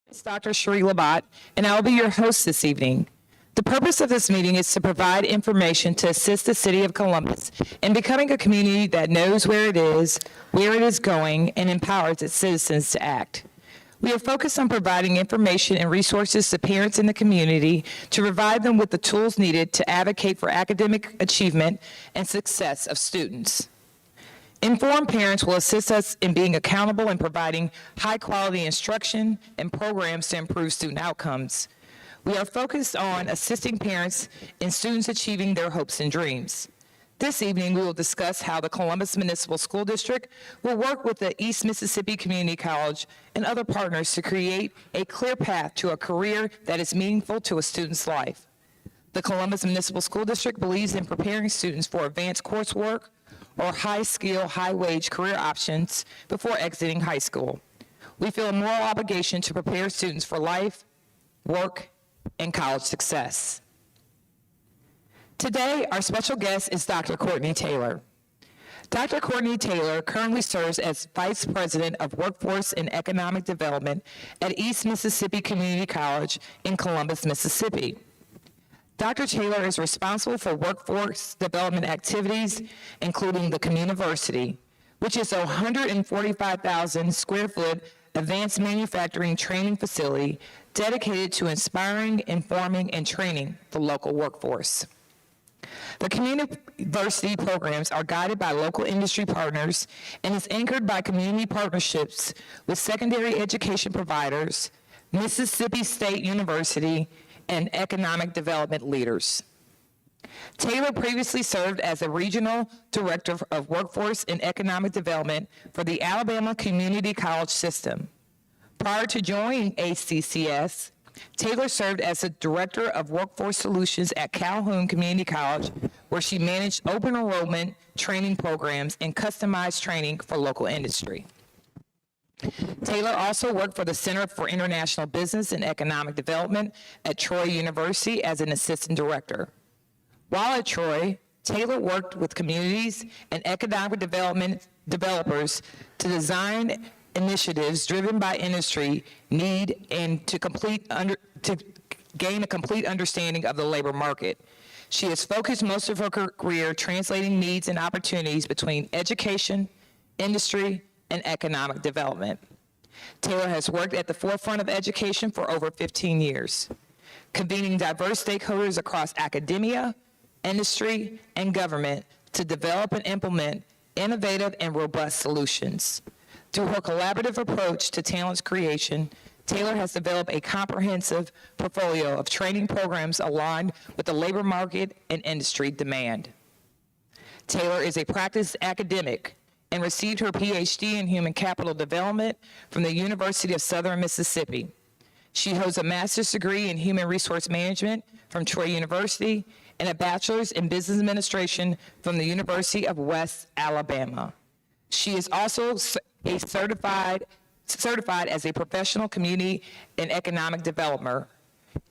It's Dr. Cherie Labat, and I will be your host this evening. The purpose of this meeting is to provide information to assist the City of Columbus in becoming a community that knows where it is going, and empowers its citizens to act. We are focused on providing information and resources to parents in the community to provide them with the tools needed to advocate for academic achievement and success of students. Informed parents will assist us in being accountable and providing high-quality instruction and programs to improve student outcomes. We are focused on assisting parents and students achieving their hopes and dreams. This evening, we will discuss how the Columbus Municipal School District will work with the East Mississippi Community College and other partners to create a clear path to a career that is meaningful to a student's life. The Columbus Municipal School District believes in preparing students for advanced coursework or high-skill, high-wage career options before exiting high school. We feel a moral obligation to prepare students for life, work, and college success. Today, our special guest is Dr. Courtney Taylor. Dr. Courtney Taylor currently serves as Vice President of Workforce and Economic Development at East Mississippi Community College in Columbus, Mississippi. Dr. Taylor is responsible for workforce development activities, including the Communiversity, which is a 145,000 square foot advanced manufacturing training facility dedicated to inspiring, informing, and training the local workforce. The Communiversity programs are guided by local industry partners and is anchored by community partnerships with secondary education providers, Mississippi State University, and economic development leaders. Taylor previously served as a Regional Director of Workforce and Economic Development for the Alabama Community College System. Prior to joining ACCS, Taylor served as the Director of Workforce Solutions at Calhoun Community College, where she managed open enrollment training programs and customized training for local industry. Taylor also worked for the Center for International Business and Economic Development at Troy University as an assistant director. While at Troy, Taylor worked with communities and economic development developers to design initiatives driven by industry need and to gain a complete understanding of the labor market. She has focused most of her career translating needs and opportunities between education, industry, and economic development. Taylor has worked at the forefront of education for over 15 years, convening diverse stakeholders across academia, industry, and government to develop and implement innovative and robust solutions. Through her collaborative approach to talent creation, Taylor has developed a comprehensive portfolio of training programs aligned with the labor market and industry demand. Taylor is a practiced academic and received her PhD in Human Capital Development from the University of Southern Mississippi. She holds a master's degree in Human Resource Management from Troy University and a bachelor's in Business Administration from the University of West Alabama. She is also certified as a professional community and economic developer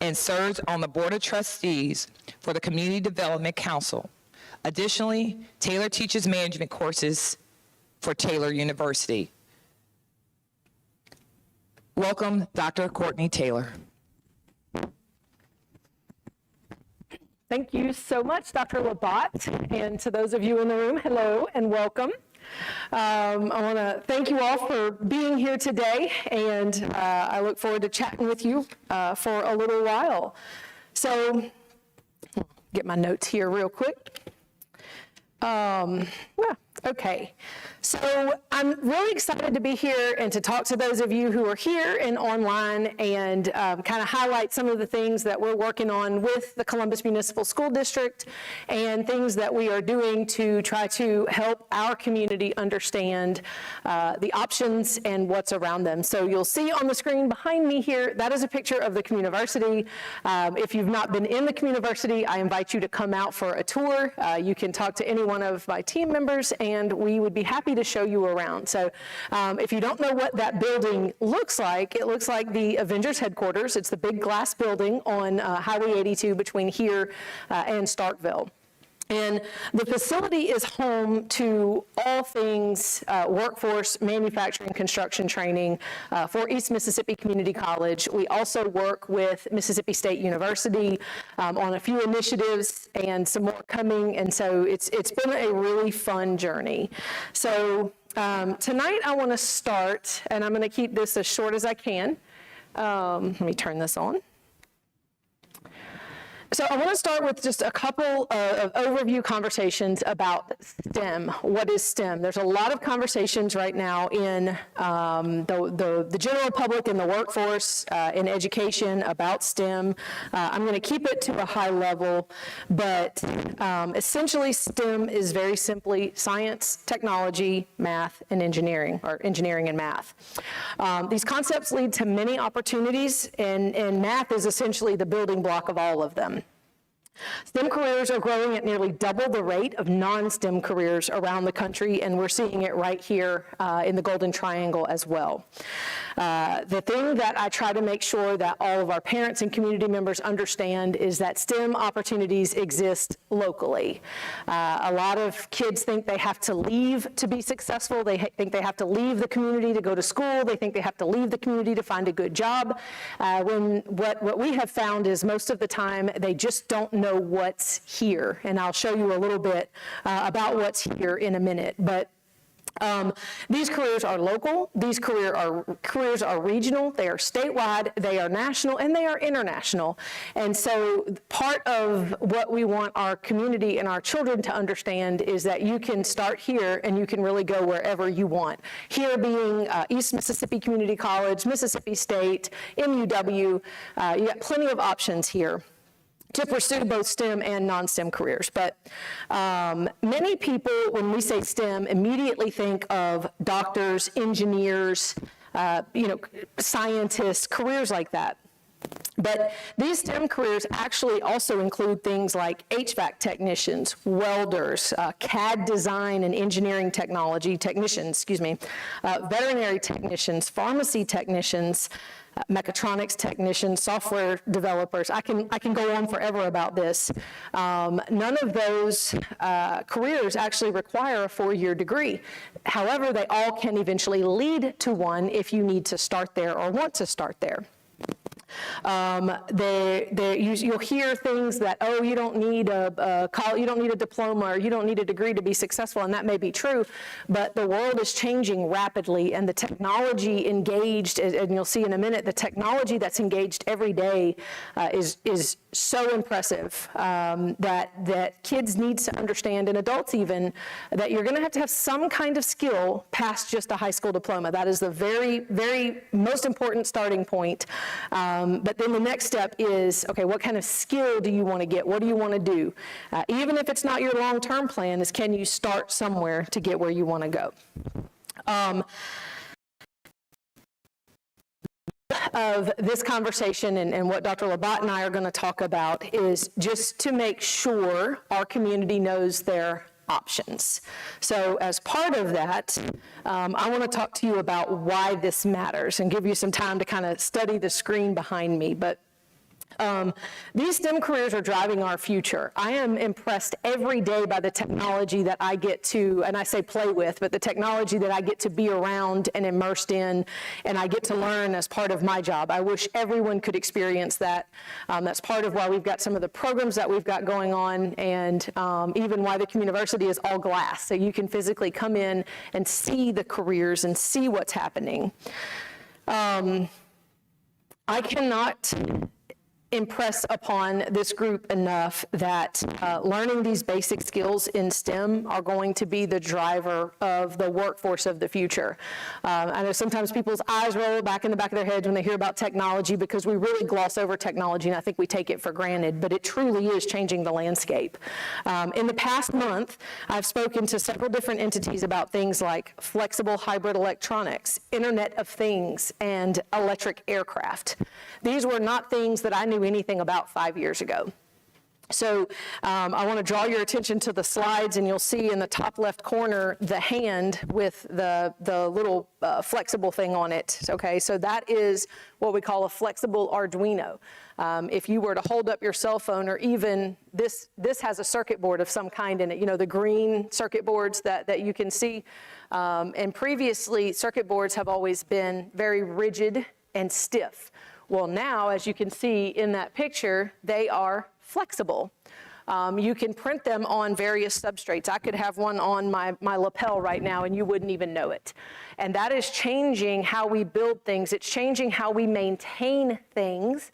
and serves on the Board of Trustees for the Community Development Council. Additionally, Taylor teaches management courses for Taylor University. Welcome, Dr. Courtney Taylor. Thank you so much, Dr. Labat, and to those of you in the room, hello and welcome. I want to thank you all for being here today, and I look forward to chatting with you for a little while. So, get my notes here real quick. Okay, so I'm really excited to be here and to talk to those of you who are here and online and kind of highlight some of the things that we're working on with the Columbus Municipal School District and things that we are doing to try to help our community understand the options and what's around them. So you'll see on the screen behind me here, that is a picture of the Communiversity. If you've not been in the Communiversity, I invite you to come out for a tour. You can talk to any one of my team members and we would be happy to show you around. So if you don't know what that building looks like, it looks like the Avengers headquarters. It's the big glass building on Highway 82 between here and Starkville. And the facility is home to all things workforce, manufacturing, construction training for East Mississippi Community College. We also work with Mississippi State University on a few initiatives and some more coming. And so it's been a really fun journey. So tonight I want to start, and I'm going to keep this as short as I can. Let me turn this on. So I want to start with just a couple of overview conversations about STEM. What is STEM? There's a lot of conversations right now in the general public, in the workforce, in education about STEM. I'm going to keep it to a high level, but essentially STEM is very simply science, technology, math, and engineering, or engineering and math. These concepts lead to many opportunities, and math is essentially the building block of all of them. STEM careers are growing at nearly double the rate of non-STEM careers around the country, and we're seeing it right here in the Golden Triangle as well. The thing that I try to make sure that all of our parents and community members understand is that STEM opportunities exist locally. A lot of kids think they have to leave to be successful. They think they have to leave the community to go to school. They think they have to leave the community to find a good job. When what we have found is most of the time they just don't know what's here, and I'll show you a little bit about what's here in a minute. But these careers are local, these careers are regional, they are statewide, they are national, and they are international. And so part of what we want our community and our children to understand is that you can start here and you can really go wherever you want. Here being East Mississippi Community College, Mississippi State, MUW, you got plenty of options here to pursue both STEM and non-STEM careers. But many people, when we say STEM, immediately think of doctors, engineers, scientists, careers like that. But these STEM careers actually also include things like HVAC technicians, welders, CAD design and engineering technicians, veterinary technicians, pharmacy technicians, mechatronics technicians, software developers. I can go on forever about this. None of those careers actually require a 4-year degree. However, they all can eventually lead to one if you need to start there or want to start there. You'll hear things that, oh, you don't need a diploma, or you don't need a degree to be successful, and that may be true, but the world is changing rapidly, and the technology engaged, and you'll see in a minute, the technology that's engaged every day is so impressive that kids need to understand, and adults even, that you're going to have some kind of skill past just a high school diploma. That is the very, very most important starting point. But then the next step is, okay, what kind of skill do you want to get? What do you want to do? Even if it's not your long-term plan, is can you start somewhere to get where you want to go? Of this conversation and what Dr. Labat and I are going to talk about is just to make sure our community knows their options. So as part of that, I want to talk to you about why this matters and give you some time to kind of study the screen behind me. But these STEM careers are driving our future. I am impressed every day by the technology that I get to, and I say play with, but the technology that I get to be around and immersed in, and I get to learn as part of my job. I wish everyone could experience that. That's part of why we've got some of the programs that we've got going on, and even why the university is all glass, so you can physically come in and see the careers and see what's happening. I cannot impress upon this group enough that learning these basic skills in STEM are going to be the driver of the workforce of the future. I know sometimes people's eyes roll back in the back of their heads when they hear about technology, because we really gloss over technology and I think we take it for granted, but it truly is changing the landscape. In the past month, I've spoken to several different entities about things like flexible hybrid electronics, Internet of Things, and electric aircraft. These were not things that I knew anything about 5 years ago. So I want to draw your attention to the slides, and you'll see in the top left corner the hand with the little flexible thing on it. Okay, so that is what we call a flexible Arduino. If you were to hold up your cell phone, or even this has a circuit board of some kind in it, you know, the green circuit boards that you can see. And previously, circuit boards have always been very rigid and stiff. Well, now, as you can see in that picture, they are flexible. You can print them on various substrates. I could have one on my lapel right now and you wouldn't even know it. And that is changing how we build things. It's changing how we maintain things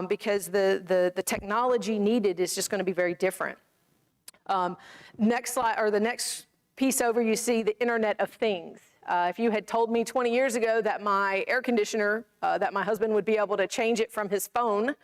because the technology needed is just going to be very different. Next slide, or the next piece over, you see the Internet of Things. If you had told me 20 years ago that my air conditioner, that my husband would be able to change it from his phone,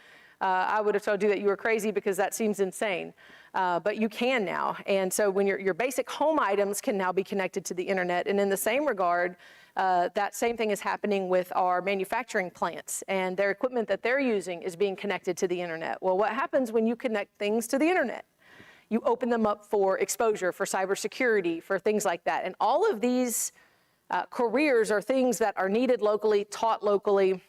I would have told you that you were crazy because that seems insane. But you can now. And so when your basic home items can now be connected to the internet. And in the same regard, that same thing is happening with our manufacturing plants, and their equipment that they're using is being connected to the internet. Well, what happens when you connect things to the internet? You open them up for exposure, for cybersecurity, for things like that. And all of these careers are things that are needed locally, taught locally,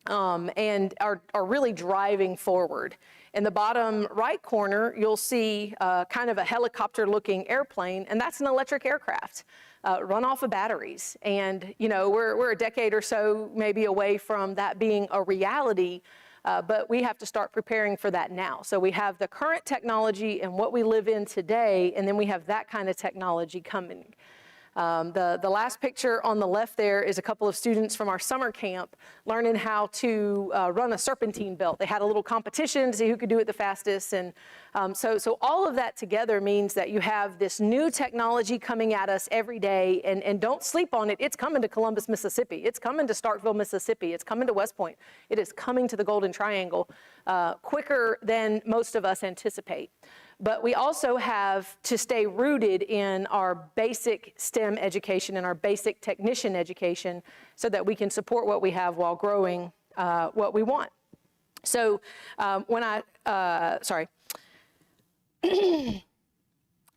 and are really driving forward. In the bottom right corner, you'll see kind of a helicopter-looking airplane, and that's an electric aircraft run off of batteries. And you know, we're a decade or so maybe away from that being a reality, but we have to start preparing for that now. So we have the current technology and what we live in today, and then we have that kind of technology coming. The last picture on the left there is a couple of students from our summer camp learning how to run a serpentine belt. They had a little competition to see who could do it the fastest. And so all of that together means that you have this new technology coming at us every day, and don't sleep on it. It's coming to Columbus, Mississippi. It's coming to Starkville, Mississippi. It's coming to West Point. It is coming to the Golden Triangle quicker than most of us anticipate. But we also have to stay rooted in our basic STEM education and our basic technician education so that we can support what we have while growing what we want. So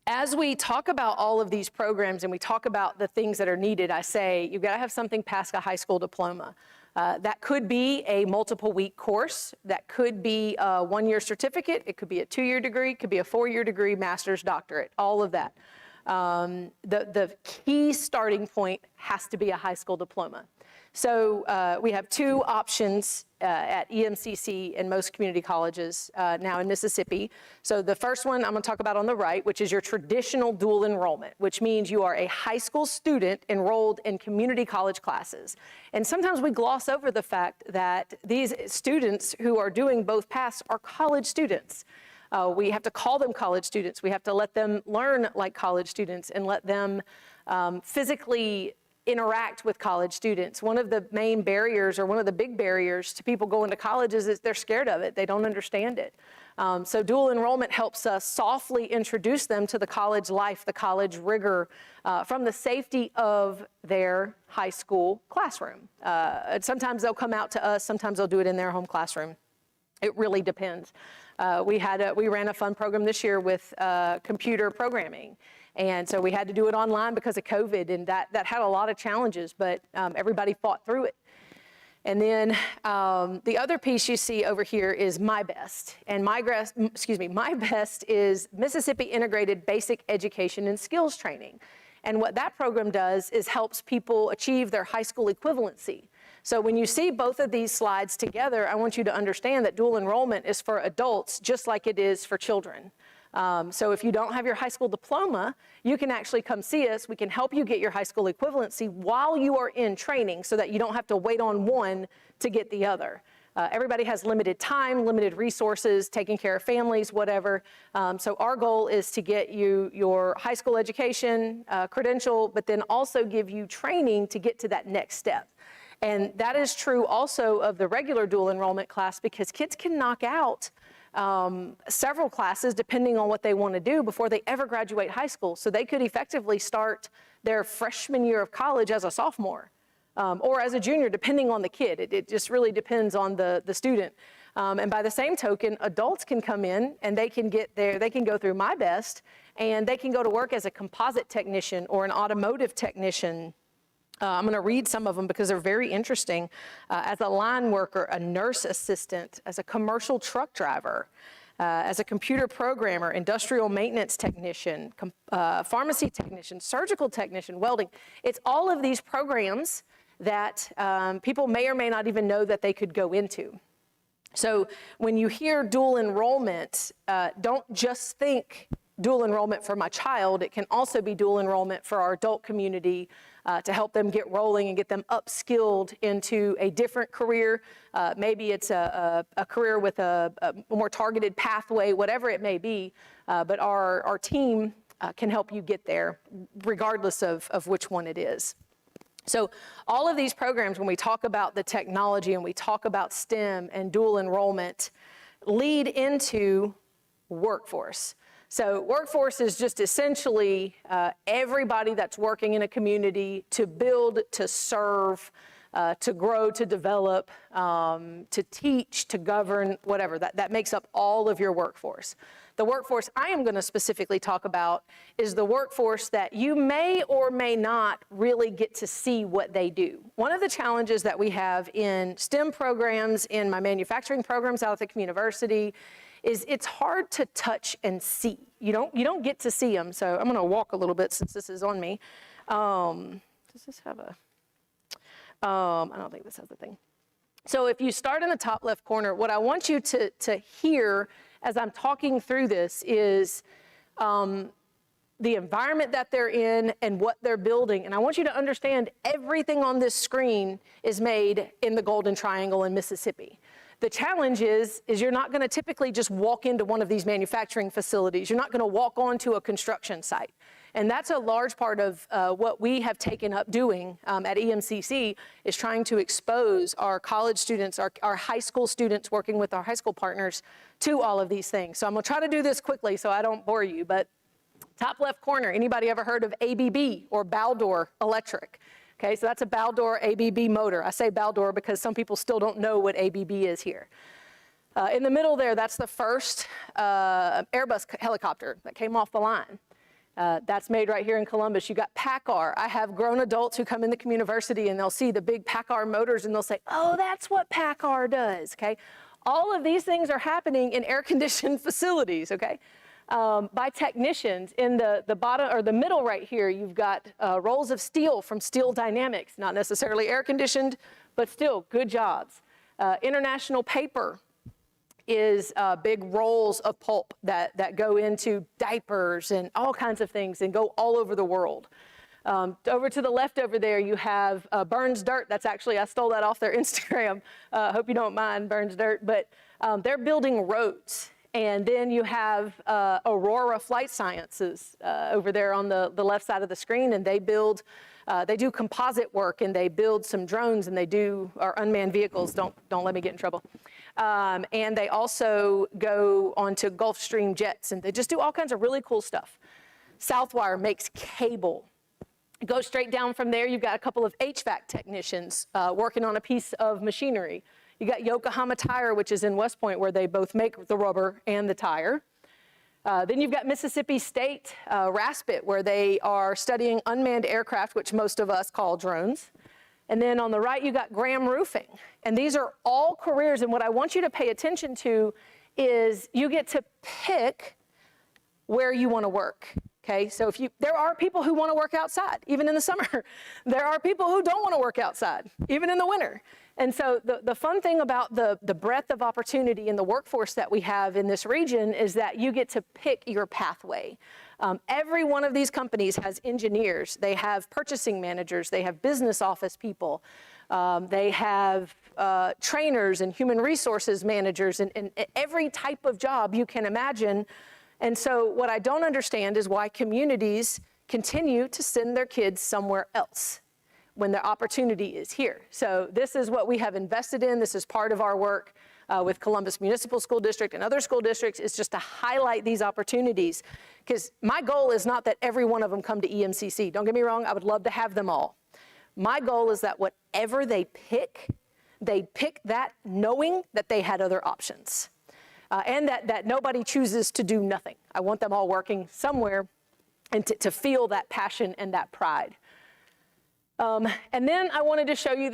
as we talk about all of these programs and we talk about the things that are needed, I say you've got to have something past a high school diploma. That could be a multiple-week course. That could be a one-year certificate. It could be a two-year degree. It could be a four-year degree, master's, doctorate, all of that. The key starting point has to be a high school diploma. So we have two options at EMCC and most community colleges now in Mississippi. So the first one I'm going to talk about on the right, which is your traditional dual enrollment, which means you are a high school student enrolled in community college classes. And sometimes we gloss over the fact that these students who are doing both paths are college students. We have to call them college students. We have to let them learn like college students and let them physically interact with college students. One of the main barriers, or one of the big barriers to people going to college, is that they're scared of it. They don't understand it. So dual enrollment helps us softly introduce them to the college life, the college rigor, from the safety of their high school classroom. Sometimes they'll come out to us, sometimes they'll do it in their home classroom. It really depends. We ran a fun program this year with computer programming. And so we had to do it online because of COVID, and that had a lot of challenges, but everybody fought through it. And then the other piece you see over here is My Best. And My Best is Mississippi Integrated Basic Education and Skills Training. And what that program does is helps people achieve their high school equivalency. So when you see both of these slides together, I want you to understand that dual enrollment is for adults just like it is for children. So if you don't have your high school diploma, you can actually come see us. We can help you get your high school equivalency while you are in training so that you don't have to wait on one to get the other. Everybody has limited time, limited resources, taking care of families, whatever. So our goal is to get you your high school education credential, but then also give you training to get to that next step. And that is true also of the regular dual enrollment class, because kids can knock out several classes depending on what they want to do before they ever graduate high school. So they could effectively start their freshman year of college as a sophomore or as a junior, depending on the kid. It just really depends on the student. And by the same token, adults can come in and they can get there, they can go through My Best, and they can go to work as a composite technician or an automotive technician. I'm going to read some of them because they're very interesting. As a line worker, a nurse assistant, as a commercial truck driver, as a computer programmer, industrial maintenance technician, pharmacy technician, surgical technician, welding. It's all of these programs that people may or may not even know that they could go into. So when you hear dual enrollment, don't just think dual enrollment for my child. It can also be dual enrollment for our adult community to help them get rolling and get them upskilled into a different career. Maybe it's a career with a more targeted pathway, whatever it may be. But our team can help you get there regardless of which one it is. So all of these programs, when we talk about the technology and we talk about STEM and dual enrollment, lead into workforce. So workforce is just essentially everybody that's working in a community to build, to serve, to grow, to develop, to teach, to govern, whatever. That makes up all of your workforce. The workforce I am going to specifically talk about is the workforce that you may or may not really get to see what they do. One of the challenges that we have in STEM programs, in my manufacturing programs out at the university, is it's hard to touch and see. You don't get to see them. So I'm going to walk a little bit since this is on me. Does this have a? I don't think this has a thing. So if you start in the top left corner, what I want you to hear as I'm talking through this is the environment that they're in and what they're building. And I want you to understand everything on this screen is made in the Golden Triangle in Mississippi. The challenge is you're not going to typically just walk into one of these manufacturing facilities. You're not going to walk onto a construction site. And that's a large part of what we have taken up doing at EMCC, is trying to expose our college students, our high school students, working with our high school partners, to all of these things. So I'm going to try to do this quickly so I don't bore you. But top left corner, anybody ever heard of ABB or Baldor Electric? Okay, so that's a Baldor ABB motor. I say Baldor because some people still don't know what ABB is here. In the middle there, that's the first Airbus helicopter that came off the line. That's made right here in Columbus. You got PACCAR. I have grown adults who come in the university and they'll see the big PACCAR motors and they'll say, oh, that's what PACCAR does, okay? All of these things are happening in air-conditioned facilities, okay? By technicians. In the bottom or the middle right here, you've got rolls of steel from Steel Dynamics, not necessarily air-conditioned, but still good jobs. International Paper is big rolls of pulp that go into diapers and all kinds of things and go all over the world. Over to the left over there, you have Burns Dirt. That's actually, I stole that off their Instagram. Hope you don't mind, Burns Dirt. But they're building roads. And then you have Aurora Flight Sciences over there on the left side of the screen, and they do composite work, and they build some drones, and they do, or unmanned vehicles, don't let me get in trouble. And they also go onto Gulfstream jets, and they just do all kinds of really cool stuff. Southwire makes cable. Go straight down from there, you've got a couple of HVAC technicians working on a piece of machinery. You got Yokohama Tire, which is in West Point, where they both make the rubber and the tire. Then you've got Mississippi State Raspet, where they are studying unmanned aircraft, which most of us call drones. And then on the right, you got Graham Roofing. And these are all careers. And what I want you to pay attention to is you get to pick where you want to work. Okay, so there are people who want to work outside, even in the summer. There are people who don't want to work outside, even in the winter. And so the fun thing about the breadth of opportunity in the workforce that we have in this region is that you get to pick your pathway. Every one of these companies has engineers. They have purchasing managers. They have business office people. They have trainers and human resources managers and every type of job you can imagine. And so what I don't understand is why communities continue to send their kids somewhere else when their opportunity is here. So this is what we have invested in. This is part of our work with Columbus Municipal School District and other school districts, is just to highlight these opportunities. Because my goal is not that every one of them come to EMCC. Don't get me wrong, I would love to have them all. My goal is that whatever they pick, they pick that knowing that they had other options. And that nobody chooses to do nothing. I want them all working somewhere and to feel that passion and that pride. And then I wanted to show you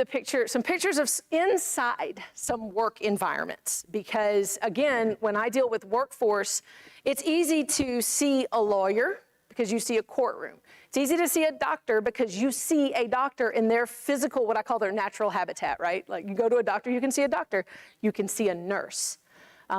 some pictures of inside some work environments, because again, when I deal with workforce, it's easy to see a lawyer because you see a courtroom. It's easy to see a doctor because you see a doctor in their physical, what I call their natural habitat, right? Like you go to a doctor, you can see a doctor. You can see a nurse.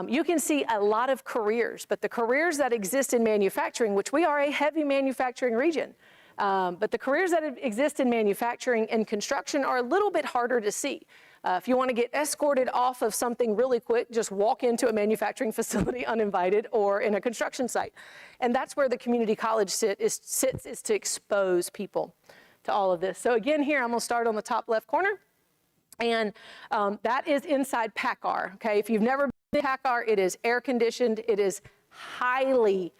You can see a lot of careers, but the careers that exist in manufacturing, which we are a heavy manufacturing region, but the careers that exist in manufacturing and construction are a little bit harder to see. If you want to get escorted off of something really quick, just walk into a manufacturing facility uninvited or in a construction site. And that's where the community college sits is to expose people to all of this. So again, here I'm going to start on the top left corner. And that is inside PACCAR, okay? If you've never been to PACCAR, it is air conditioned. It is highly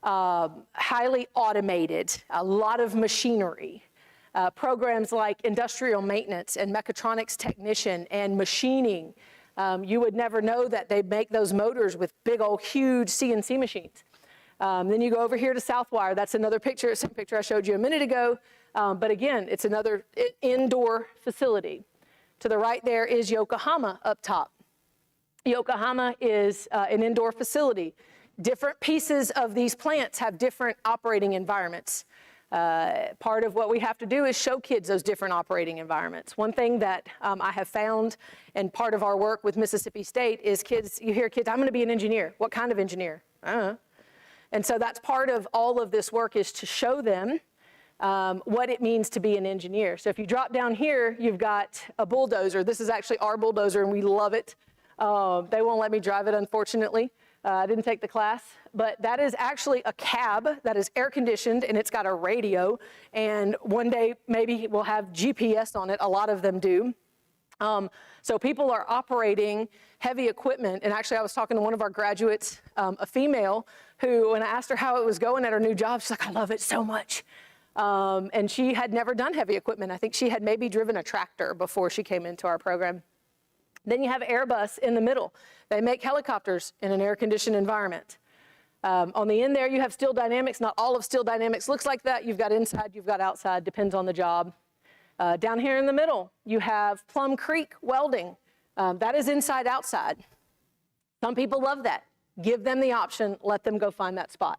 automated, a lot of machinery. Programs like industrial maintenance and mechatronics technician and machining. You would never know that they make those motors with big old huge CNC machines. Then you go over here to Southwire. That's another picture, same picture I showed you a minute ago. But again, it's another indoor facility. To the right there is Yokohama up top. Yokohama is an indoor facility. Different pieces of these plants have different operating environments. Part of what we have to do is show kids those different operating environments. One thing that I have found, and part of our work with Mississippi State, is kids, you hear kids, I'm going to be an engineer. What kind of engineer? And so that's part of all of this work, is to show them what it means to be an engineer. So if you drop down here, you've got a bulldozer. This is actually our bulldozer, and we love it. They won't let me drive it, unfortunately. I didn't take the class, but that is actually a cab that is air conditioned, and it's got a radio, and one day maybe we'll have GPS on it. A lot of them do. So people are operating heavy equipment, and actually I was talking to one of our graduates, a female, who, when I asked her how it was going at her new job, she's like, I love it so much. And she had never done heavy equipment. I think she had maybe driven a tractor before she came into our program. Then you have Airbus in the middle. They make helicopters in an air-conditioned environment. On the end there, you have Steel Dynamics. Not all of Steel Dynamics looks like that. You've got inside, you've got outside, depends on the job. Down here in the middle, you have Plum Creek Welding. That is inside, outside. Some people love that. Give them the option, let them go find that spot.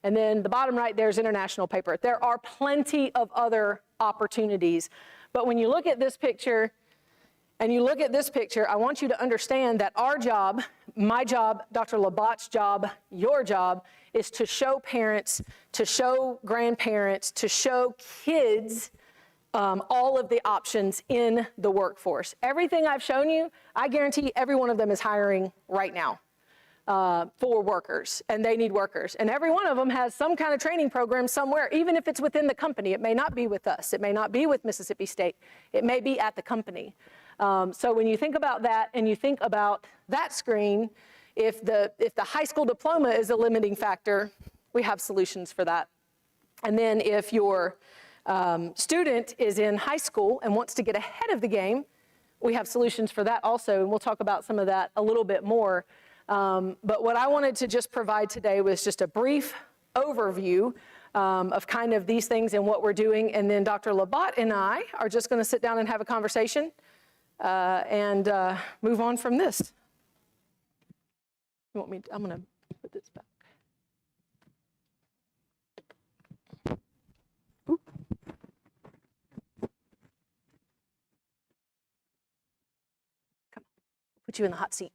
And then the bottom right there is International Paper. There are plenty of other opportunities. But when you look at this picture, and you look at this picture, I want you to understand that our job, my job, Dr. Labat's job, your job, is to show parents, to show grandparents, to show kids all of the options in the workforce. Everything I've shown you, I guarantee every one of them is hiring right now for workers, and they need workers. And every one of them has some kind of training program somewhere, even if it's within the company. It may not be with us. It may not be with Mississippi State. It may be at the company. So when you think about that, and you think about that screen, if the high school diploma is a limiting factor, we have solutions for that. And then if your student is in high school and wants to get ahead of the game, we have solutions for that also, and we'll talk about some of that a little bit more. But what I wanted to just provide today was just a brief overview of kind of these things and what we're doing, and then Dr. Labat and I are just going to sit down and have a conversation and move on from this. You want me? I'm going to put this back. Oop. Come on, put you in the hot seat.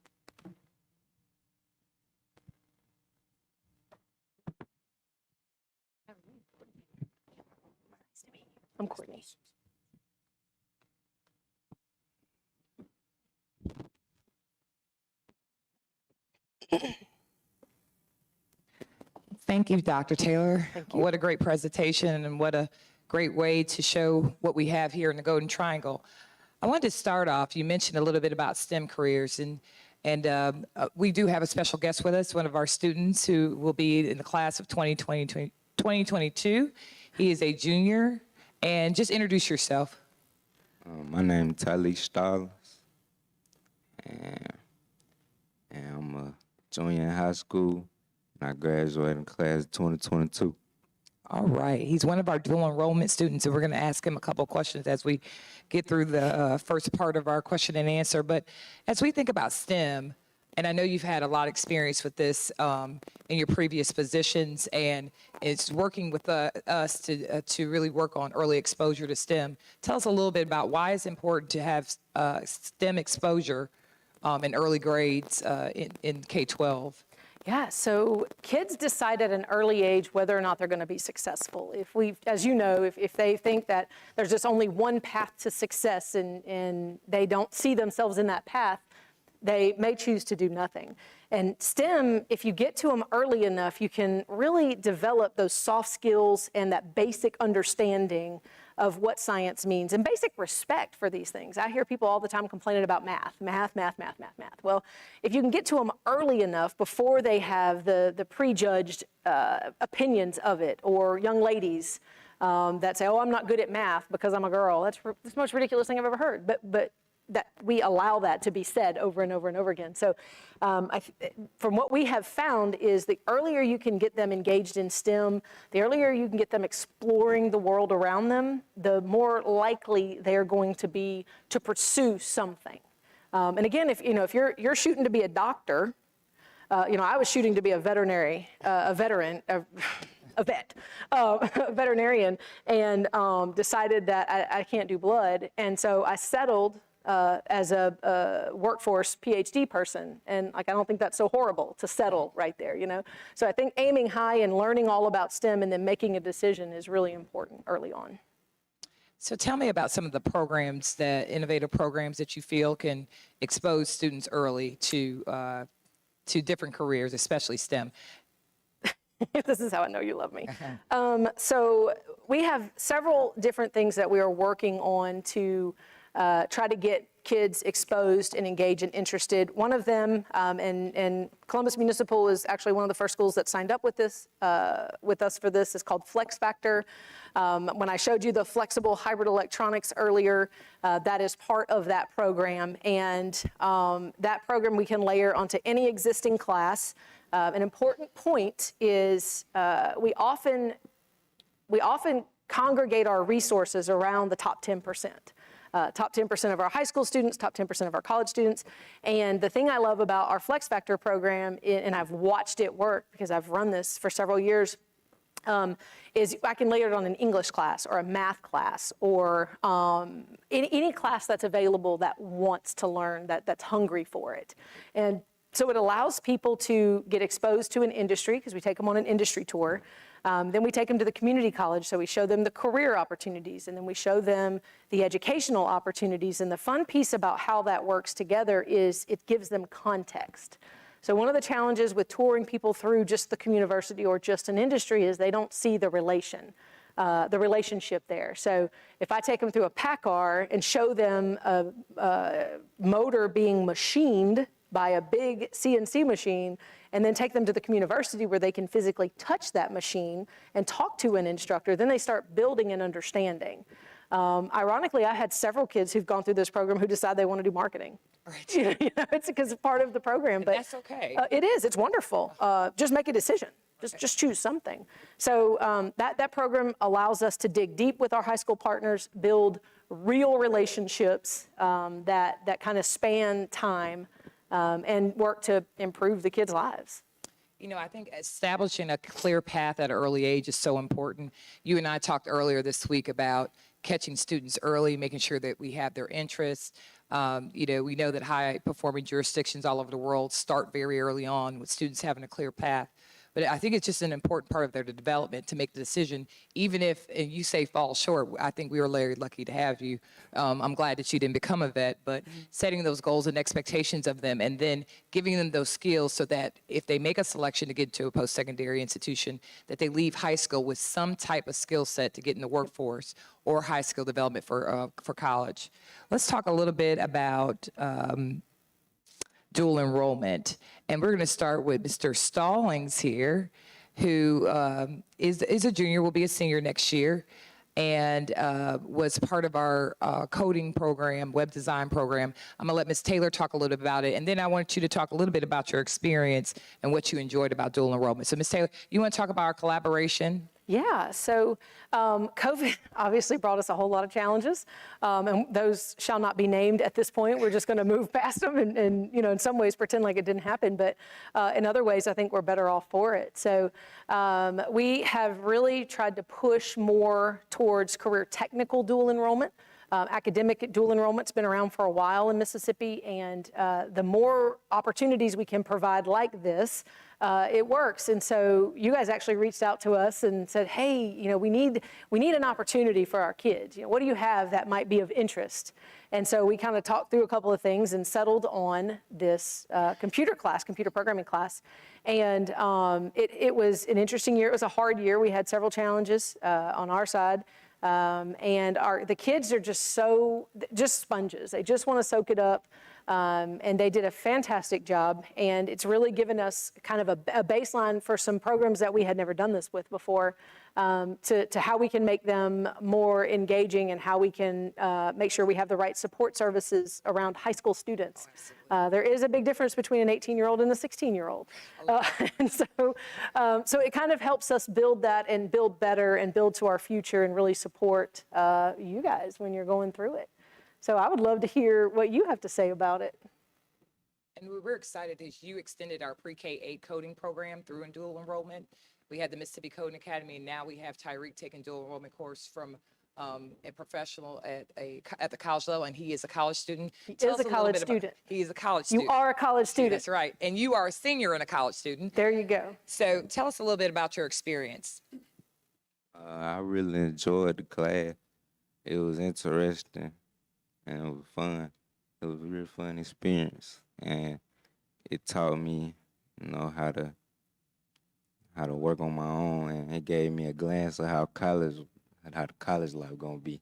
I'm Courtney. Thank you, Dr. Taylor. Thank you. What a great presentation, and what a great way to show what we have here in the Golden Triangle. I wanted to start off, you mentioned a little bit about STEM careers, and we do have a special guest with us, one of our students who will be in the class of 2022. He is a junior, and just introduce yourself. My name is Tylee Stallings. and I'm a junior in high school, and I graduated in class of 2022. All right. He's one of our dual enrollment students, and we're going to ask him a couple of questions as we get through the first part of our question and answer. But as we think about STEM, and I know you've had a lot of experience with this in your previous positions, and it's working with us to really work on early exposure to STEM. Tell us a little bit about why it's important to have STEM exposure in early grades in K-12. Yeah, so kids decide at an early age whether or not they're going to be successful. As you know, if they think that there's just only one path to success and they don't see themselves in that path, they may choose to do nothing. And STEM, if you get to them early enough, you can really develop those soft skills and that basic understanding of what science means and basic respect for these things. I hear people all the time complaining about math. Well, if you can get to them early enough before they have the prejudged opinions of it, or young ladies that say, oh, I'm not good at math because I'm a girl. That's the most ridiculous thing I've ever heard. But that we allow that to be said over and over and over again. So from what we have found is the earlier you can get them engaged in STEM, the earlier you can get them exploring the world around them, the more likely they're going to be to pursue something. And again, if you're shooting to be a doctor, I was shooting to be a veterinarian, and decided that I can't do blood. And so I settled as a workforce PhD person. And I don't think that's so horrible to settle right there, So I think aiming high and learning all about STEM and then making a decision is really important early on. So tell me about some of the programs, the innovative programs that you feel can expose students early to different careers, especially STEM. This is how I know you love me. So we have several different things that we are working on to try to get kids exposed and engaged and interested. One of them, and Columbus Municipal is actually one of the first schools that signed up with us for this, is called Flex Factor. When I showed you the flexible hybrid electronics earlier, that is part of that program. And that program we can layer onto any existing class. An important point is we often congregate our resources around the top 10%. Top 10% of our high school students, top 10% of our college students. And the thing I love about our Flex Factor program, and I've watched it work because I've run this for several years, is I can layer it on an English class or a math class or any class that's available that wants to learn, that's hungry for it. And so it allows people to get exposed to an industry because we take them on an industry tour. Then we take them to the community college, so we show them the career opportunities, and then we show them the educational opportunities. And the fun piece about how that works together is it gives them context. So one of the challenges with touring people through just the community or just an industry is they don't see the relationship there. So if I take them through a PACCAR and show them a motor being machined by a big CNC machine, and then take them to the community where they can physically touch that machine and talk to an instructor, then they start building an understanding. Ironically, I had several kids who've gone through this program who decide they want to do marketing. Right. It's because it's part of the program. But that's okay. It is. It's wonderful. Just make a decision. Just choose something. So that program allows us to dig deep with our high school partners, build real relationships that kind of span time, and work to improve the kids' lives. I think establishing a clear path at an early age is so important. You and I talked earlier this week about catching students early, making sure that we have their interests. We know that high-performing jurisdictions all over the world start very early on with students having a clear path. But I think it's just an important part of their development to make the decision, even if, and you say fall short, I think we were very lucky to have you. I'm glad that you didn't become a vet, but setting those goals and expectations of them and then giving them those skills so that if they make a selection to get to a post-secondary institution, that they leave high school with some type of skill set to get in the workforce or high skill development for college. Let's talk a little bit about dual enrollment. And we're going to start with Mr. Stallings here, who is a junior, will be a senior next year. and was part of our coding program, web design program. I'm gonna let Ms. Taylor talk a little bit about it, and then I want you to talk a little bit about your experience and what you enjoyed about dual enrollment. So Ms. Taylor, you want to talk about our collaboration? Yeah, so COVID obviously brought us a whole lot of challenges, and those shall not be named at this point. We're just going to move past them and, you know, in some ways pretend like it didn't happen, but in other ways I think we're better off for it. So we have really tried to push more towards career technical dual enrollment. Academic dual enrollment's been around for a while in Mississippi, and the more opportunities we can provide like this, it works. And so you guys actually reached out to us and said, hey, you know, we need an opportunity for our kids. You know, what do you have that might be of interest? And so we kind of talked through a couple of things and settled on this computer programming class. And it was an interesting year. It was a hard year. We had several challenges on our side. And the kids are just sponges. They just want to soak it up. And they did a fantastic job, and it's really given us kind of a baseline for some programs that we had never done this with before, to how we can make them more engaging and how we can make sure we have the right support services around high school students. There is a big difference between an 18-year-old and a 16-year-old. And so it kind of helps us build that and build better and build to our future and really support you guys when you're going through it. So I would love to hear what you have to say about it. And we're excited as you extended our pre-K-8 coding program through in dual enrollment. We had the Mississippi Coding Academy, and now we have Tyreek taking dual enrollment course from a professional at the college level, and he is a college student. He is a college student. He is a college student. You are a college student. That's right. And you are a senior and a college student. There you go. So tell us a little bit about your experience. I really enjoyed the class. It was interesting. And it was fun. It was a real fun experience, and it taught me, you know, how to work on my own, and it gave me a glance of how the college life gonna be.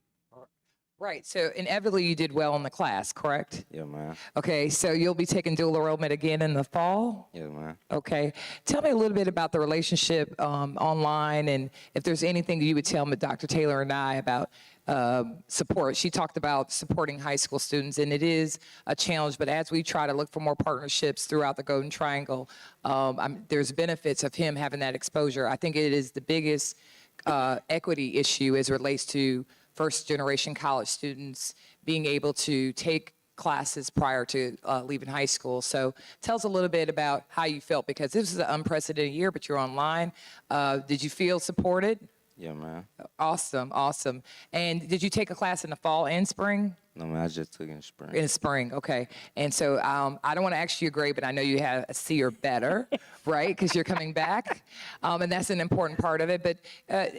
Right. So inevitably you did well in the class, correct? Yeah, man. Okay. So you'll be taking dual enrollment again in the fall? Yeah, man. Okay. Tell me a little bit about the relationship online, and if there's anything you would tell Dr. Taylor and I about support. She talked about supporting high school students, and it is a challenge, but as we try to look for more partnerships throughout the Golden Triangle, there's benefits of him having that exposure. I think it is the biggest equity issue as it relates to first-generation college students being able to take classes prior to leaving high school. So tell us a little bit about how you felt, because this is an unprecedented year, but you're online. Did you feel supported? Yeah, man. Awesome, awesome. And did you take a class in the fall and spring? No, man, I just took it in spring. In the spring, okay. And so I don't want to ask you a grade, but I know you have a C or better, right? Because you're coming back, and that's an important part of it. But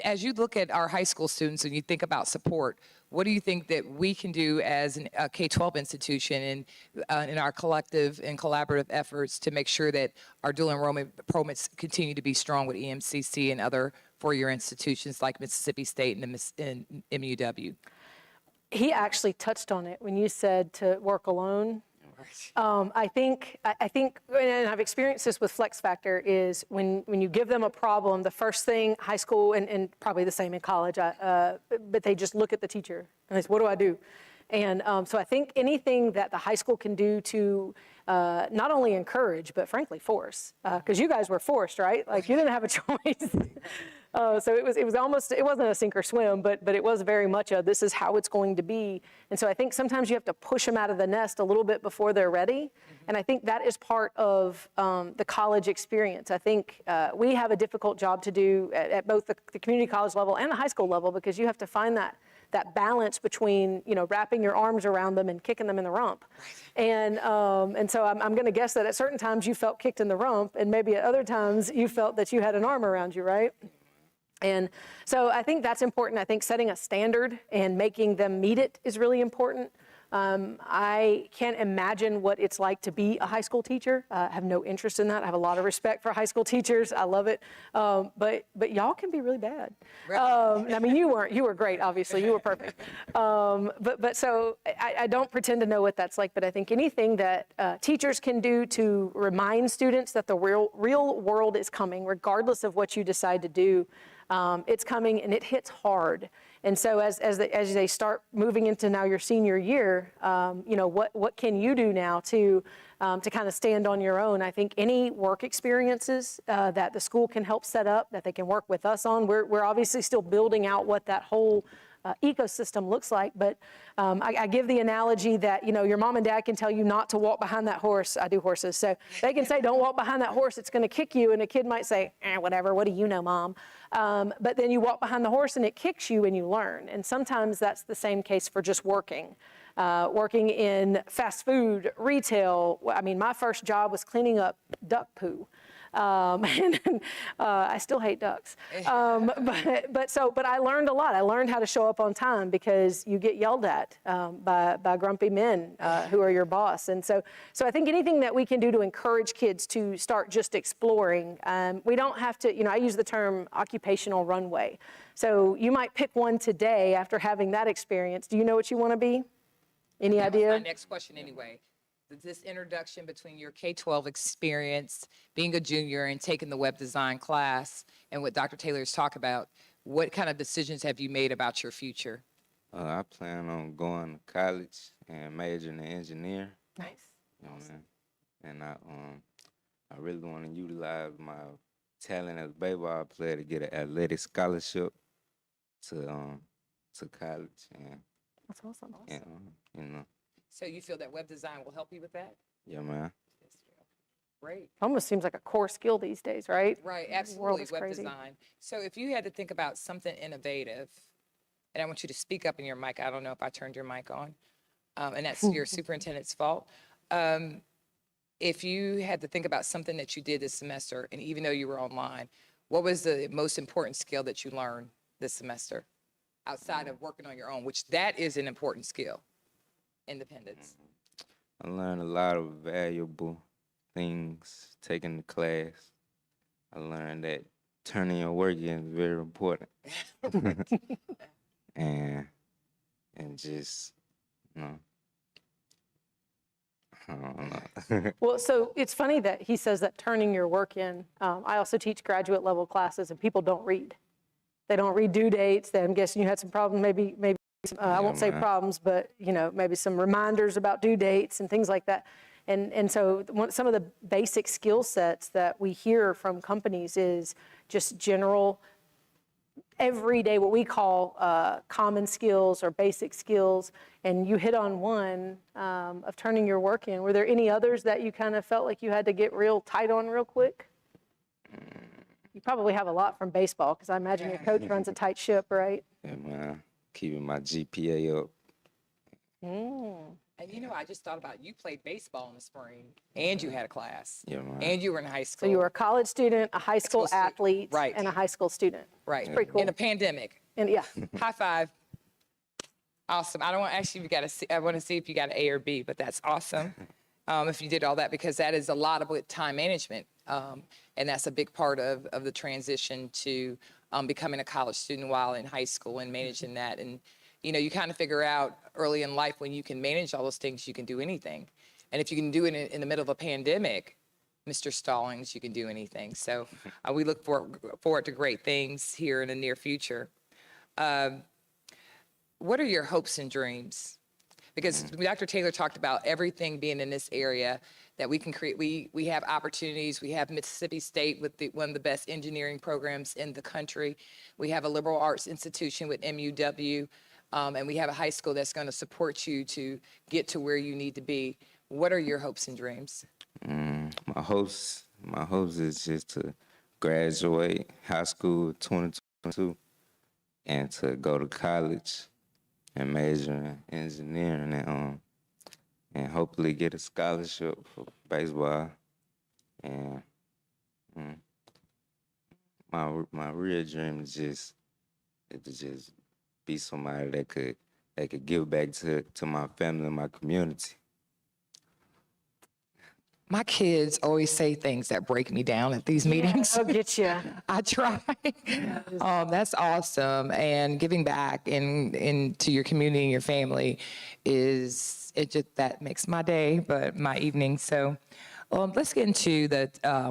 as you look at our high school students and you think about support, what do you think that we can do as a K-12 institution and in our collective and collaborative efforts to make sure that our dual enrollment programs continue to be strong with EMCC and other four-year institutions like Mississippi State and MUW? He actually touched on it when you said to work alone. I think, and I've experienced this with Flex Factor, is when you give them a problem, the first thing, high school and probably the same in college, but they just look at the teacher and they say, what do I do? And so I think anything that the high school can do to not only encourage, but frankly force, because you guys were forced, right? Like you didn't have a choice. So it wasn't a sink or swim, but it was very much this is how it's going to be. And so I think sometimes you have to push them out of the nest a little bit before they're ready. Mm-hmm. And I think that is part of the college experience. I think we have a difficult job to do at both the community college level and the high school level, because you have to find that balance between, you know, wrapping your arms around them and kicking them in the rump. Right. And so I'm going to guess that at certain times you felt kicked in the rump, and maybe at other times you felt that you had an arm around you, right? And so I think that's important. I think setting a standard and making them meet it is really important. I can't imagine what it's like to be a high school teacher. I have no interest in that. I have a lot of respect for high school teachers. I love it. But y'all can be really bad. Right. I mean, you were great, obviously. You were perfect. But so I don't pretend to know what that's like, but I think anything that teachers can do to remind students that the real world is coming, regardless of what you decide to do, it's coming and it hits hard. And so as they start moving into now your senior year, you know, what can you do now to kind of stand on your own? I think any work experiences that the school can help set up, that they can work with us on. We're obviously still building out what that whole ecosystem looks like, but I give the analogy that, you know, your mom and dad can tell you not to walk behind that horse. I do horses, so they can say, don't walk behind that horse, it's going to kick you, and a kid might say, whatever, what do you know, mom? But then you walk behind the horse and it kicks you and you learn, and sometimes that's the same case for just working. Working in fast food, retail. I mean, my first job was cleaning up duck poo. And I still hate ducks. But I learned a lot. I learned how to show up on time because you get yelled at by grumpy men who are your boss. And so I think anything that we can do to encourage kids to start just exploring, we don't have to, you know, I use the term occupational runway. So you might pick one today after having that experience. Do you know what you want to be? Any idea? That was my next question anyway. This introduction between your K-12 experience, being a junior and taking the web design class, and what Dr. Taylor's talked about, what kind of decisions have you made about your future? I plan on going to college and majoring in engineering. Nice. You know what I mean? And I really want to utilize my talent as a baseball player to get an athletic scholarship to college, and That's awesome. you know, So you feel that web design will help you with that? yeah, man. Great. Almost seems like a core skill these days, right? Right, The world absolutely, is web crazy. design. So if you had to think about something innovative, and I want you to speak up in your mic, I don't know if I turned your mic on, and that's your superintendent's fault. If you had to think about something that you did this semester, and even though you were online, what was the most important skill that you learned this semester? Outside of working on your own, which that is an important skill, independence. I learned a lot of valuable things taking the class. I learned that turning your work in is very important. and just, you know, I don't know. Well, so it's funny that he says that turning your work in. I also teach graduate level classes, and people don't read. They don't read due dates. I'm guessing you had some problems, maybe I won't say problems, but you know, maybe some reminders about due dates and things like that. And so some of the basic skill sets that we hear from companies is just general, everyday, what we call common skills or basic skills. And you hit on one of turning your work in. Were there any others that you kind of felt like you had to get real tight on real quick? You probably have a lot from baseball, because I imagine your coach runs a tight ship, right? Yeah, man. Keeping my GPA up. And you know, I just thought about, you played baseball in the spring, and you had a class. Yeah, man. And you were in high So school. you were a college student, a high school student, athlete, right. and a high school student. Right. pretty cool. In a pandemic. And yeah, High five. Awesome. I don't want to ask you if you got a C. I want to see if you got an A or B, but that's awesome. If you did all that, because that is a lot of time management. And that's a big part of the transition to becoming a college student while in high school and managing that. And, you know, you kind of figure out early in life, when you can manage all those things, you can do anything. And if you can do it in the middle of a pandemic, Mr. Stallings, you can do anything. So we look forward to great things here in the near future. What are your hopes and dreams? Because Dr. Taylor talked about everything being in this area that we can create. We have opportunities. We have Mississippi State with one of the best engineering programs in the country. We have a liberal arts institution with MUW, and we have a high school that's going to support you to get to where you need to be. What are your hopes and dreams? My hopes is just to graduate high school 2022 and to go to college and major in engineering and hopefully get a scholarship for baseball. And my real dream is to just be somebody that could give back to my family and my community. My kids always say things that break me down at these meetings. I'll get you. I try. That's awesome. And giving back to your community and your family that makes my day, but my evening. So let's get into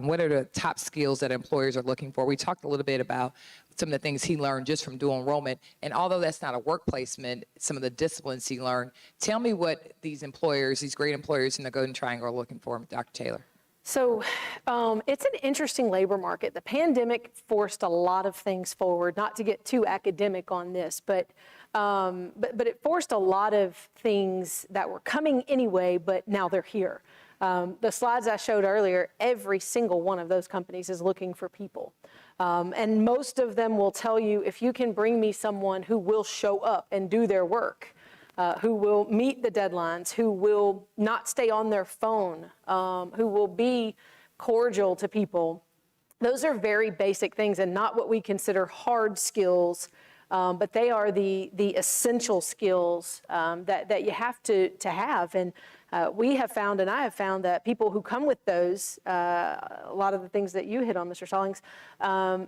what are the top skills that employers are looking for. We talked a little bit about some of the things he learned just from dual enrollment. And although that's not a work placement, some of the disciplines he learned. Tell me what these employers, these great employers in the Golden Triangle are looking for, Dr. Taylor. So it's an interesting labor market. The pandemic forced a lot of things forward, not to get too academic on this, but it forced a lot of things that were coming anyway, but now they're here. The slides I showed earlier, every single one of those companies is looking for people. And most of them will tell you, if you can bring me someone who will show up and do their work, who will meet the deadlines, who will not stay on their phone, who will be cordial to people. Those are very basic things and not what we consider hard skills, but they are the essential skills that you have to have. And we have found, and I have found, that people who come with those, a lot of the things that you hit on, Mr. Stallings,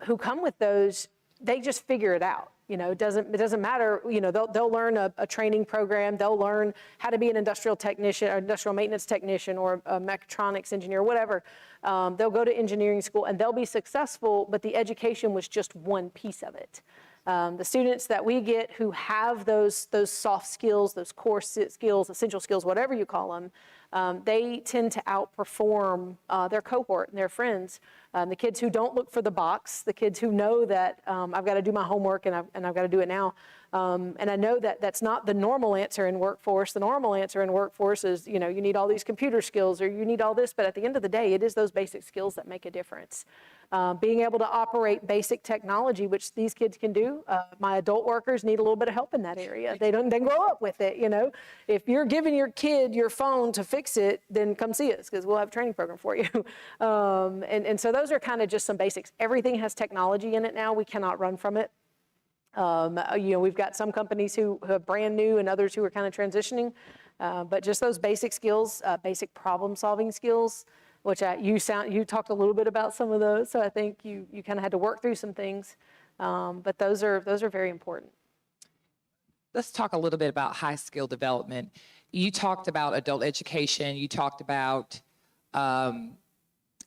who come with those, they just figure it out. You know, it doesn't matter. You know, they'll learn a training program. They'll learn how to be an industrial technician or industrial maintenance technician or a mechatronics engineer, whatever. They'll go to engineering school and they'll be successful, but the education was just one piece of it. The students that we get who have those soft skills, those core skills, essential skills, whatever you call them, they tend to outperform their cohort and their friends. The kids who don't look for the box, the kids who know that I've got to do my homework and I've got to do it now. And I know that that's not the normal answer in workforce. The normal answer in workforce is, you know, you need all these computer skills or you need all this, but at the end of the day, it is those basic skills that make a difference. Being able to operate basic technology, which these kids can do. My adult workers need a little bit of help in that area. They grow up with it, you know. If you're giving your kid your phone to fix it, then come see us because we'll have a training program for you. And so those are kind of just some basics. Everything has technology in it now. We cannot run from it. You know, we've got some companies who are brand new and others who are kind of transitioning. But just those basic skills, basic problem-solving skills, which you talked a little bit about some of those, so I think you kind of had to work through some things, but those are very important. Let's talk a little bit about high skill development. You talked about adult education. You talked about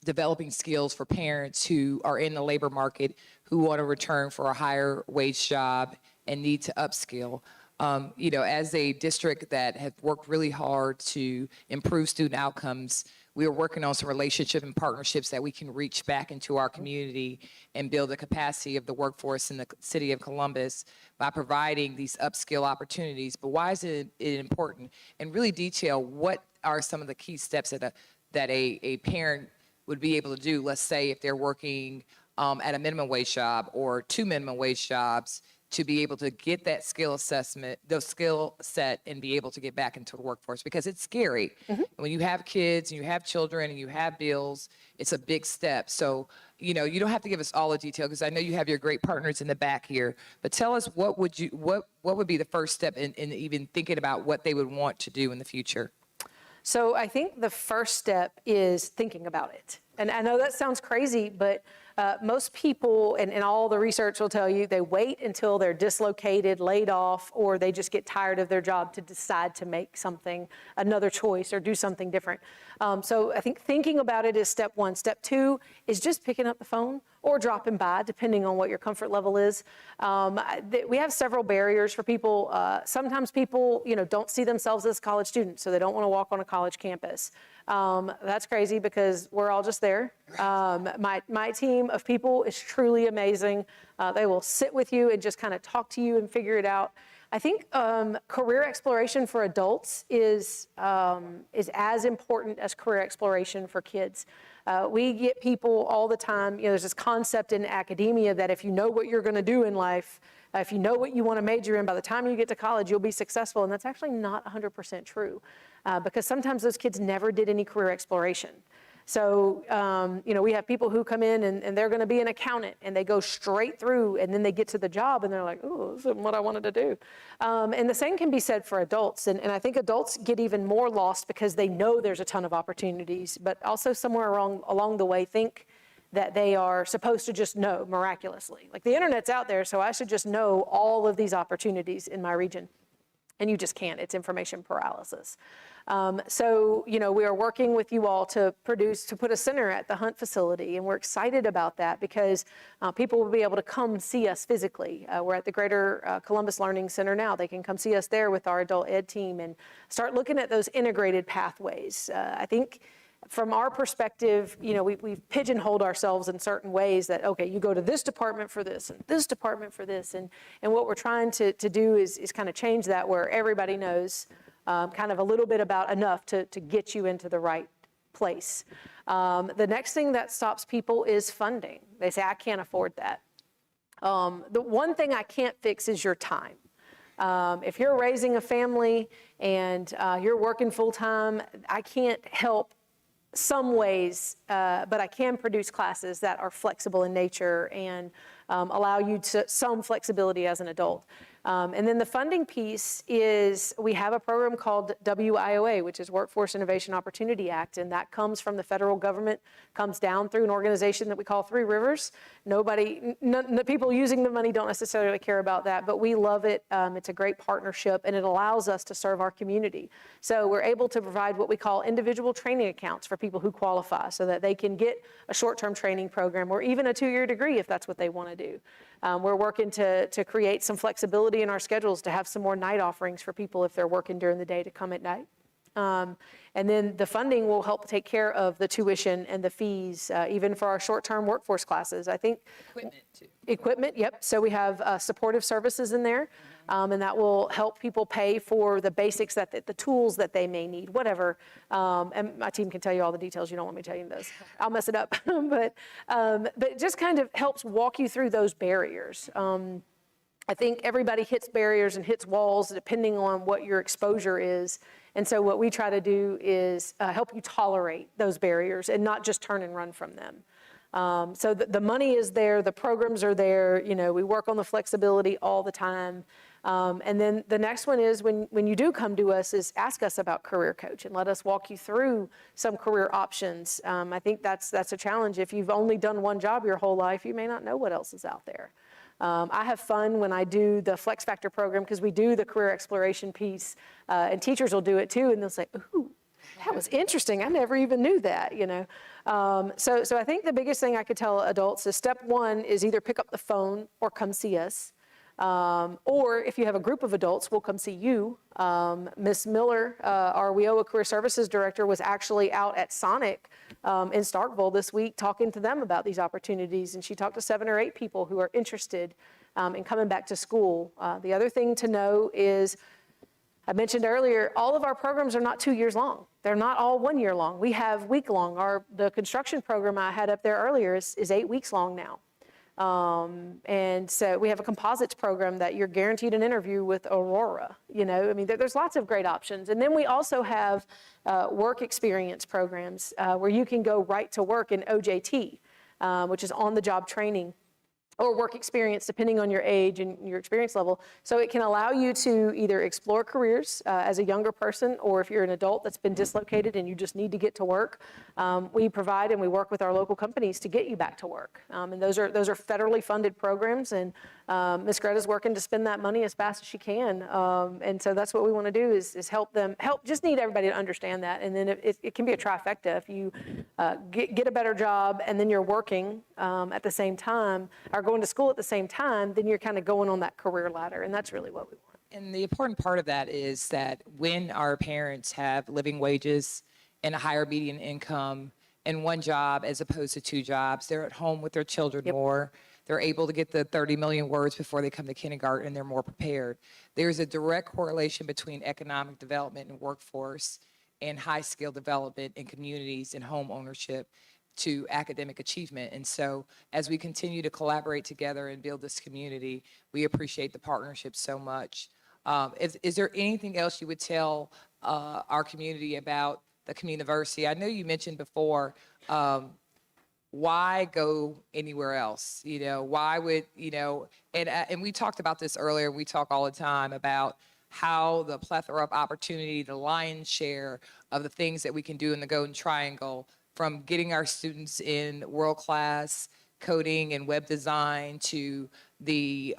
developing skills for parents who are in the labor market who want to return for a higher wage job and need to upskill. You know, as a district that has worked really hard to improve student outcomes, we are working on some relationship and partnerships that we can reach back into our community and build the capacity of the workforce in the city of Columbus by providing these upskill opportunities. But why is it important? And really detail what are some of the key steps that a parent would be able to do. Let's say if they're working at a minimum wage job or 2 minimum wage jobs, to be able to get that skill assessment, those skill set, and be able to get back into the workforce, because it's scary. Mm-hmm. When you have kids and you have children and you have bills, it's a big step. So, you know, you don't have to give us all the detail because I know you have your great partners in the back here, but tell us what would be the first step in even thinking about what they would want to do in the future? So I think the first step is thinking about it. And I know that sounds crazy, but most people, and all the research will tell you, they wait until they're dislocated, laid off, or they just get tired of their job to decide to make another choice or do something different. So I think thinking about it is step one. Step two is just picking up the phone or dropping by, depending on what your comfort level is. We have several barriers for people. Sometimes people, you know, don't see themselves as college students, so they don't want to walk on a college campus. That's crazy because we're all just there. My team of people is truly amazing. They will sit with you and just kind of talk to you and figure it out. I think career exploration for adults is as important as career exploration for kids. We get people all the time, you know, there's this concept in academia that if you know what you're going to do in life, if you know what you want to major in, by the time you get to college, you'll be successful. And that's actually not 100% true because sometimes those kids never did any career exploration. So, you know, we have people who come in and they're going to be an accountant and they go straight through and then they get to the job and they're like, oh, this isn't what I wanted to do. And the same can be said for adults. And I think adults get even more lost because they know there's a ton of opportunities, but also somewhere along the way think that they are supposed to just know miraculously. Like the internet's out there, so I should just know all of these opportunities in my region. and you just can't. It's information paralysis. So, we are working with you all to put a center at the Hunt facility, and we're excited about that because people will be able to come see us physically. We're at the Greater Columbus Learning Center now. They can come see us there with our adult ed team and start looking at those integrated pathways. I think from our perspective, we've pigeonholed ourselves in certain ways that, okay, you go to this department for this and this department for this. And what we're trying to do is kind of change that where everybody knows kind of a little bit about enough to get you into the right place. The next thing that stops people is funding. They say, I can't afford that. The one thing I can't fix is your time. If you're raising a family and you're working full time, I can't help some ways, but I can produce classes that are flexible in nature and allow you some flexibility as an adult. And then the funding piece is we have a program called WIOA, which is Workforce Innovation Opportunity Act, and that comes from the federal government, comes down through an organization that we call Three Rivers. The people using the money don't necessarily care about that, but we love it. It's a great partnership, and it allows us to serve our community. So we're able to provide what we call individual training accounts for people who qualify so that they can get a short-term training program or even a 2-year degree if that's what they want to do. We're working to create some flexibility in our schedules to have some more night offerings for people if they're working during the day to come at night. And then the funding will help take care of the tuition and the fees, even for our short-term workforce classes. I think Equipment too. Equipment, yep. So we have supportive services in there, and that will help people pay for the basics, the tools that they may need, whatever. And my team can tell you all the details. You don't want me telling you those. I'll mess it up. But it just kind of helps walk you through those barriers. I think everybody hits barriers and hits walls depending on what your exposure is. And so what we try to do is help you tolerate those barriers and not just turn and run from them. So the money is there, the programs are there, we work on the flexibility all the time. And then the next one is when you do come to us is ask us about Career Coach and let us walk you through some career options. I think that's a challenge. If you've only done one job your whole life, you may not know what else is out there. I have fun when I do the Flex Factor program because we do the career exploration piece, and teachers will do it too, and they'll say, ooh, that was interesting. I never even knew that, So I think the biggest thing I could tell adults is step one is either pick up the phone or come see us. Or if you have a group of adults, we'll come see you. Ms. Miller, our WIOA Career Services Director, was actually out at Sonic in Starkville this week talking to them about these opportunities, and she talked to 7 or 8 people who are interested in coming back to school. The other thing to know is, I mentioned earlier, all of our programs are not 2 years long. They're not all 1 year long. We have week long. The construction program I had up there earlier is 8 weeks long now. And so we have a composites program that you're guaranteed an interview with Aurora. There's lots of great options. And then we also have work experience programs where you can go right to work in OJT, which is on the job training, or work experience, depending on your age and your experience level. So it can allow you to either explore careers as a younger person, or if you're an adult that's been dislocated and you just need to get to work, we provide and we work with our local companies to get you back to work. And those are federally funded programs, and Ms. Greta's working to spend that money as fast as she can. And so that's what we want to do is help them, just need everybody to understand that. And then it can be a trifecta. If you get a better job and then you're working at the same time, or going to school at the same time, then you're kind of going on that career ladder, and that's really what we want. And the important part of that is that when our parents have living wages and a higher median income and one job as opposed to 2 jobs, they're at home with their children more. They're able to get the 30 million words before they come to kindergarten, and they're more prepared. There's a direct correlation between economic development and workforce and high skill development in communities and home ownership to academic achievement. And so as we continue to collaborate together and build this community, we appreciate the partnership so much. Is there anything else you would tell our community about the community? I know you mentioned before, why go anywhere else? Why would, and we talked about this earlier, we talk all the time about how the plethora of opportunity, the lion's share of the things that we can do in the Golden Triangle, from getting our students in world-class coding and web design to the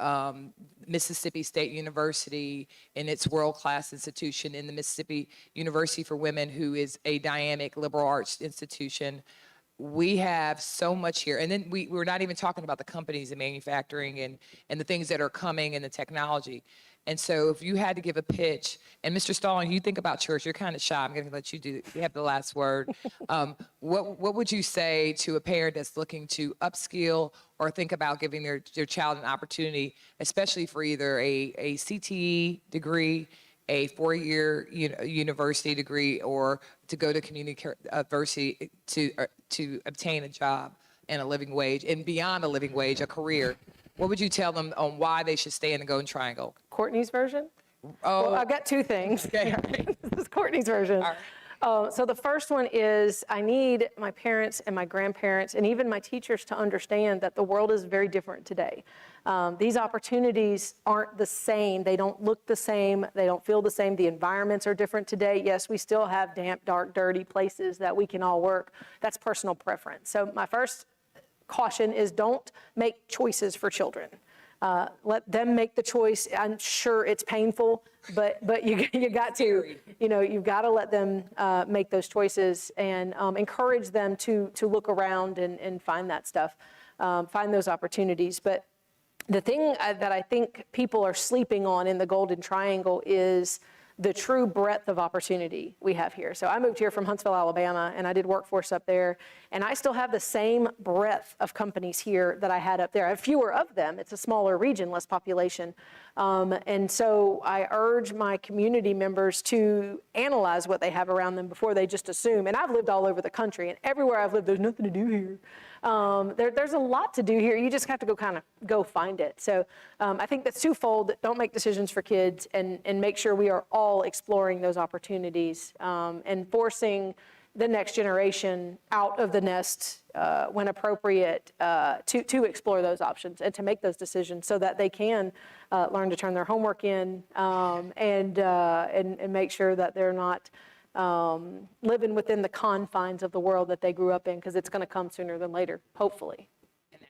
Mississippi State University and its world-class institution in the Mississippi University for Women, who is a dynamic liberal arts institution. We have so much here. And then we're not even talking about the companies and manufacturing and the things that are coming and the technology. And so if you had to give a pitch, and Mr. Stalling, you think about church, you're kind of shy. I'm going to let you have the last word. What would you say to a parent that's looking to upskill or think about giving their child an opportunity, especially for either a CTE degree, a 4-year university degree, or to go to community university to obtain a job and a living wage, and beyond a living wage, a career? What would you tell them on why they should stay in the Golden Triangle? Courtney's version? Oh, Well, I've got two things. okay. This is Courtney's version. So the first one is I need my parents and my grandparents and even my teachers to understand that the world is very different today. These opportunities aren't the same. They don't look the same. They don't feel the same. The environments are different today. Yes, we still have damp, dark, dirty places that we can all work. That's personal preference. So my first caution is don't make choices for children. Let them make the choice. I'm sure it's painful, but you got to, you've got to let them make those choices and encourage them to look around and find that stuff, find those opportunities. But the thing that I think people are sleeping on in the Golden Triangle is the true breadth of opportunity we have here. So I moved here from Huntsville, Alabama, and I did workforce up there, and I still have the same breadth of companies here that I had up there. I have fewer of them. It's a smaller region, less population. And so I urge my community members to analyze what they have around them before they just assume. And I've lived all over the country, and everywhere I've lived, there's nothing to do here. There's a lot to do here. You just have to go find it. So I think that's twofold. Don't make decisions for kids, and make sure we are all exploring those opportunities and forcing the next generation out of the nest when appropriate to explore those options and to make those decisions so that they can learn to turn their homework in and make sure that they're not living within the confines of the world that they grew up in, because it's going to come sooner than later, hopefully.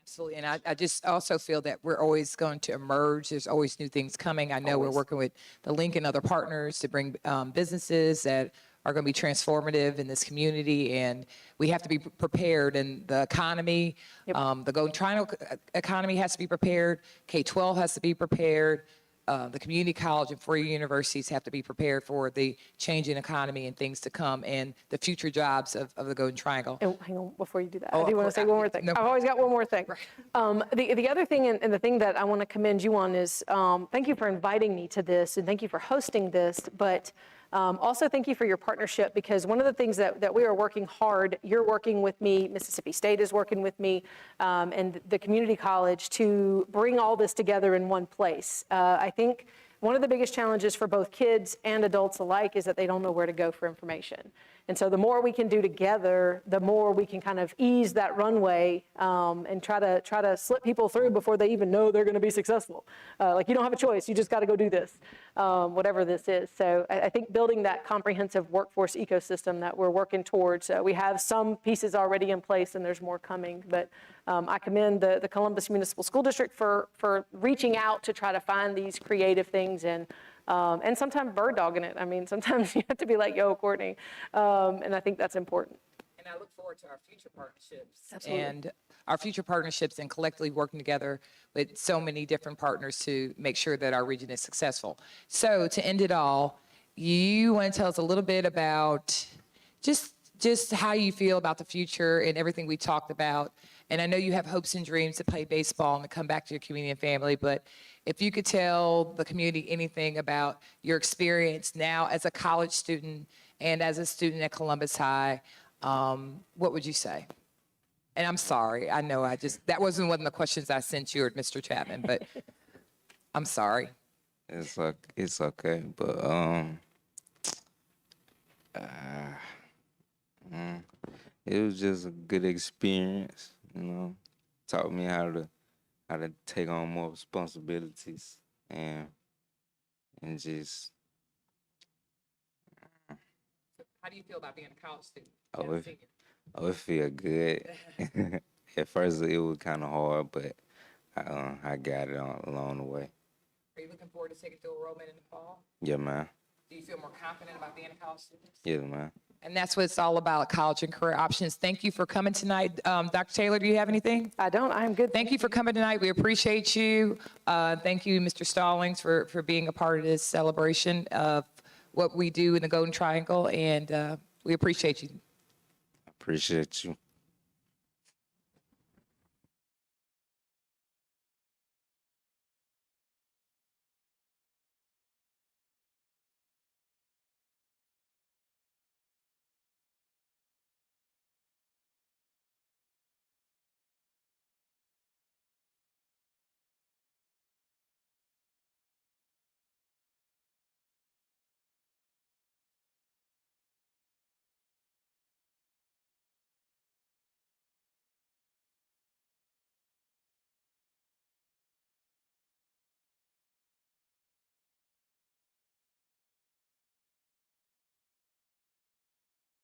Absolutely. And I just also feel that we're always going to emerge. There's always new things coming. I know we're working with the Link and other partners to bring businesses that are going to be transformative in this community, and we have to be prepared. And the economy, the Golden Triangle economy has to be prepared. K-12 has to be prepared. The community college and 4-year universities have to be prepared for the changing economy and things to come and the future jobs of the Golden Triangle. And hang on, before you do that, Oh, I do want to say one more thing. no. I've always got one more thing. Right. The other thing, and the thing that I want to commend you on is thank you for inviting me to this, and thank you for hosting this, but also thank you for your partnership, because one of the things that we are working hard, you're working with me, Mississippi State is working with me, and the community college to bring all this together in one place. I think one of the biggest challenges for both kids and adults alike is that they don't know where to go for information. And so the more we can do together, the more we can kind of ease that runway and try to slip people through before they even know they're going to be successful. Like, you don't have a choice. You just got to go do this, whatever this is. So I think building that comprehensive workforce ecosystem that we're working towards, we have some pieces already in place and there's more coming. But I commend the Columbus Municipal School District for reaching out to try to find these creative things and sometimes bird dogging it. I mean, sometimes you have to be like, yo, Courtney. And I think that's important. And I look forward to our future partnerships. Absolutely. And our future partnerships and collectively working together with so many different partners to make sure that our region is successful. So to end it all, you want to tell us a little bit about just how you feel about the future and everything we talked about. And I know you have hopes and dreams to play baseball and to come back to your community and family, but if you could tell the community anything about your experience now as a college student and as a student at Columbus High, what would you say? And I'm sorry, I know that wasn't one of the questions I sent you or Mr. Chapman, but I'm sorry. It's okay, but it was just a good experience, Taught me how to take on more responsibilities and just. How do you feel about being a college student? It feel good. At first, it was kind of hard, but I got it along the way. Are you looking forward to taking through enrollment in the fall? Yeah, man. Do you feel more confident about being a college student? Yeah, man. And that's what it's all about, college and career options. Thank you for coming tonight. Dr. Taylor, do you have anything? I don't, I'm good. Thank you for coming tonight. We appreciate you. Thank you, Mr. Stallings, for being a part of this celebration of what we do in the Golden Triangle, and we appreciate you. Appreciate you.